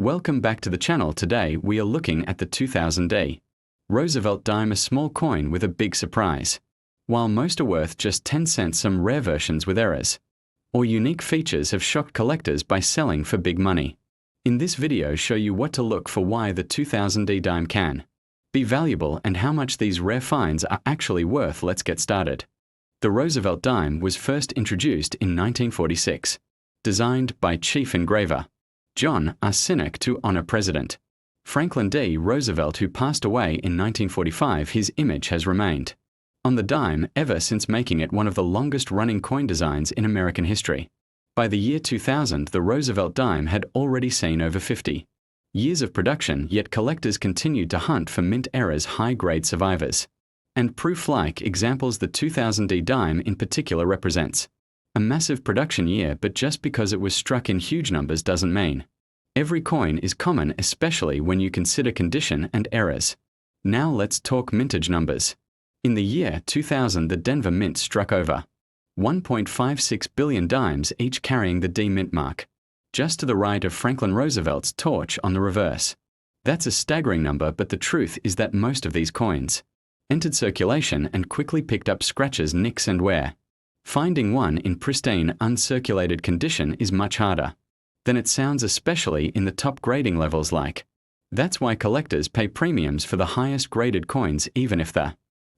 Welcome back to the channel. Today we are looking at the 2000D Roosevelt dime, a small coin with a big surprise. While most are worth just 10 cents, some rare versions with errors or unique features have shocked collectors by selling for big money. In this video, show you what to look for, why the 2000D dime can be valuable, and how much these rare finds are actually worth. Let's get started. The Roosevelt dime was first introduced in 1946, designed by chief engraver John R. Sinek to honor President Franklin D. Roosevelt, who passed away in 1945. His image has remained on the dime ever since, making it one of the longest-running coin designs in American history. By the year 2000, the Roosevelt dime had already seen over 50 years of production, yet collectors continued to hunt for mint errors, high-grade survivors, and proof-like examples. The 2000D dime in particular represents a massive production year, but just because it was struck in huge numbers doesn't mean every coin is common, especially when you consider condition and errors. Now let's talk mintage numbers. In the year 2000, the Denver Mint struck over 1.56 billion dimes, each carrying the D mint mark, just to the right of Franklin Roosevelt's torch on the reverse. That's a staggering number, but the truth is that most of these coins entered circulation and quickly picked up scratches, nicks, and wear. Finding one in pristine, uncirculated condition is much harder than it sounds, especially in the top grading levels. That's why collectors pay premiums for the highest graded coins, even if the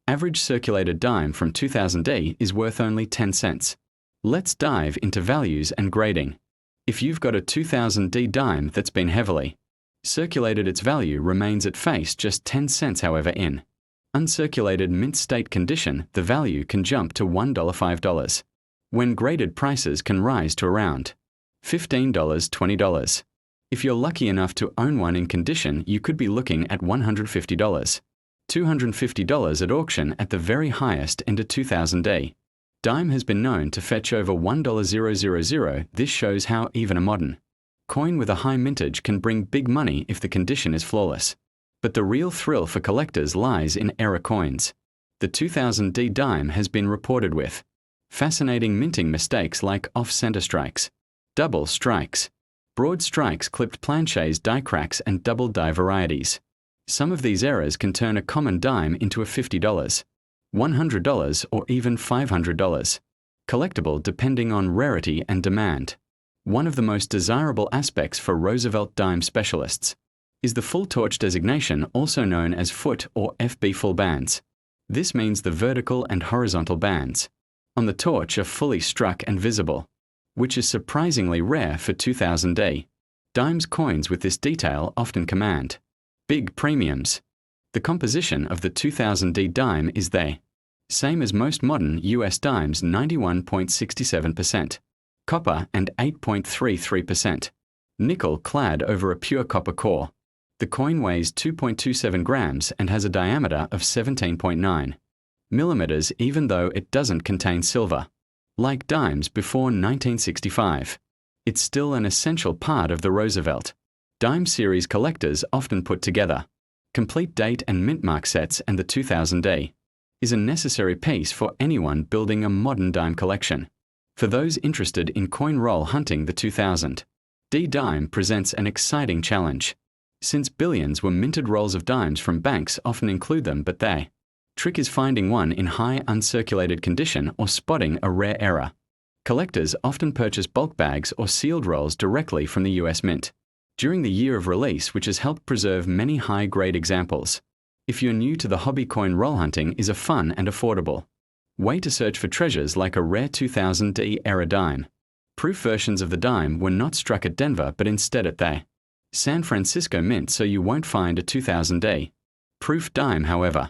average circulated dime from 2000D is worth only 10 cents. Let's dive into values and grading. If you've got a 2000D dime that's been heavily circulated, its value remains at face just 10 cents. However, in uncirculated mint state condition, the value can jump to $1, $5, when graded prices can rise to around $15, $20. If you're lucky enough to own one in condition, you could be looking at $150, $250 at auction at the very highest end. A 2000D dime has been known to fetch over $1,000. This shows how even a modern coin with a high mintage can bring big money if the condition is flawless. But the real thrill for collectors lies in error coins. The 2000D dime has been reported with fascinating minting mistakes like off-center strikes, double strikes, broad strikes, clipped planchets, die cracks, and double die varieties. Some of these errors can turn a common dime into a $50, $100, or even $500 collectible, depending on rarity and demand. One of the most desirable aspects for Roosevelt dime specialists is the full torch designation, also known as foot or FB full bands. This means the vertical and horizontal bands on the torch are fully struck and visible, which is surprisingly rare for 2000D dimes. Coins with this detail often command big premiums. The composition of the 2000D dime is the same as most modern US dimes: 91.67% copper and 8.33% nickel, clad over a pure copper core. The coin weighs 2.27 grams and has a diameter of 17.9 millimeters, even though it doesn't contain silver. Like dimes before 1965, it's still an essential part of the Roosevelt dime series. Collectors often put together complete date and mint mark sets, and the 2000D is a necessary piece for anyone building a modern dime collection. For those interested in coin roll hunting, the 2000D dime presents an exciting challenge. Since billions were minted, rolls of dimes from banks often include them, but the trick is finding one in high uncirculated condition or spotting a rare error. Collectors often purchase bulk bags or sealed rolls directly from the US Mint during the year of release, which has helped preserve many high-grade examples. If you're new to the hobby, coin roll hunting is a fun and affordable way to search for treasures like a rare 2000D era dime. Proof versions of the dime were not struck at Denver, but instead at the San Francisco Mint, so you won't find a 2000D proof dime. However,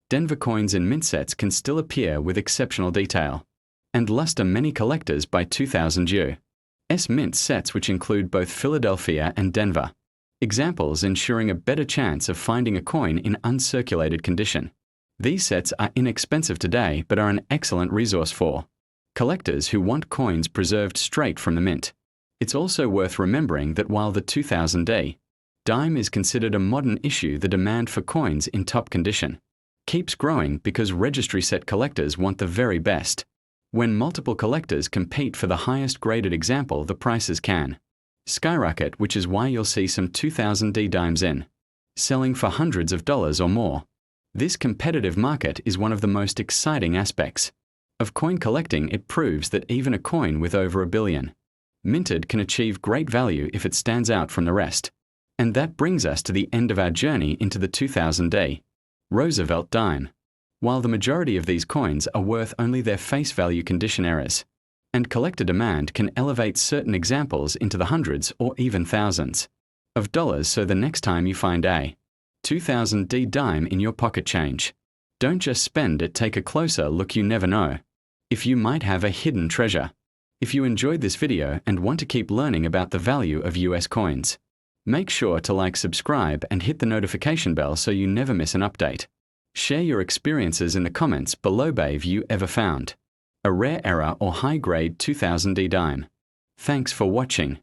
Denver coins in mint sets can still appear with exceptional detail and luster. Many collectors buy 2000 US mint sets, which include both Philadelphia and Denver examples, ensuring a better chance of finding a coin in uncirculated condition. These sets are inexpensive today, but are an excellent resource for collectors who want coins preserved straight from the mint. It's also worth remembering that while the 2000D dime is considered a modern issue, the demand for coins in top condition keeps growing because registry set collectors want the very best. When multiple collectors compete for the highest graded example, the prices can skyrocket, which is why you'll see some 2000D dimes selling for hundreds of dollars or more. This competitive market is one of the most exciting aspects of coin collecting. It proves that even a coin with over $1 billion minted can achieve great value if it stands out from the rest. And that brings us to the end of our journey into the 2000D Roosevelt dime. While the majority of these coins are worth only their face value condition errors, and collector demand can elevate certain examples into the hundreds or even thousands of dollars, so the next time you find a 2000D dime in your pocket change, don't just spend it, take a closer look. You never know if you might have a hidden treasure. If you enjoyed this video and want to keep learning about the value of US coins, make sure to like, subscribe, and hit the notification bell so you never miss an update. Share your experiences in the comments below. Have you ever found a rare error or high-grade 2000D dime? Thanks for watching.